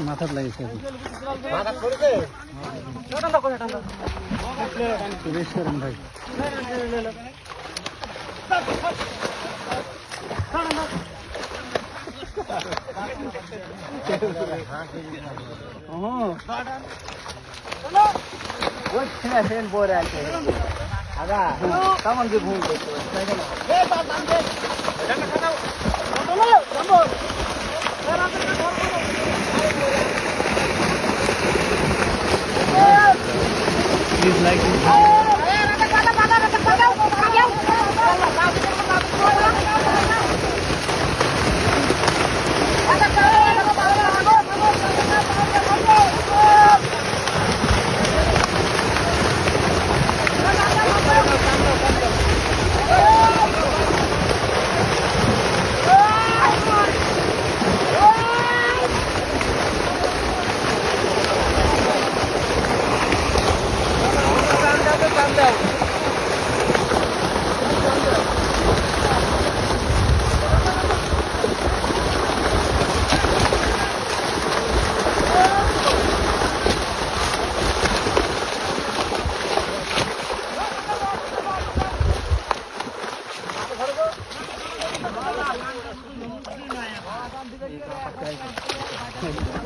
মাথার লাগিয়েছে ভাই কেমন যে ভুল করছো Please like this video.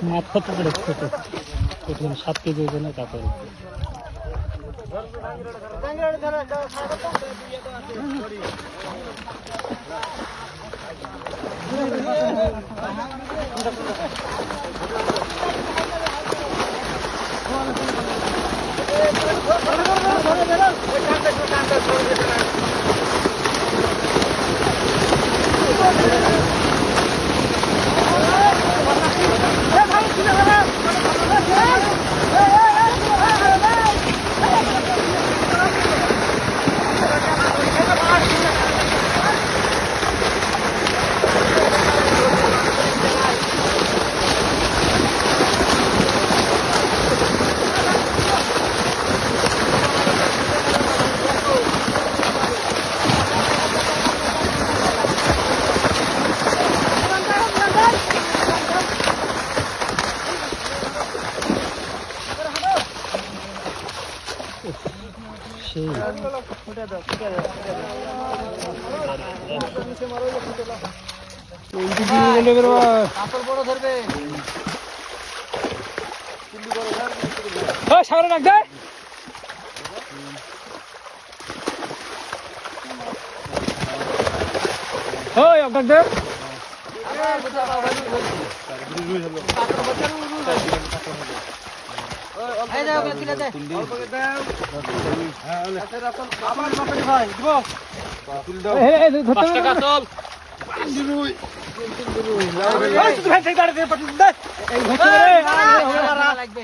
মাছ কত করে ছোট প্রথম 7 কেজি ওজনের কাতল সামনে রাখ দে ওই ডাক দে এই দাও কিনে দে অল্প করে দাও আচ্ছা রাখুন আমার মাপে ভাই দিব তুল দাও এই 5 টাকা চল দিরুই দিরুই লাও রে এই তুই ভাই গাড়ি দে পাঠিয়ে দে এই হচ্ছে রে লাগবে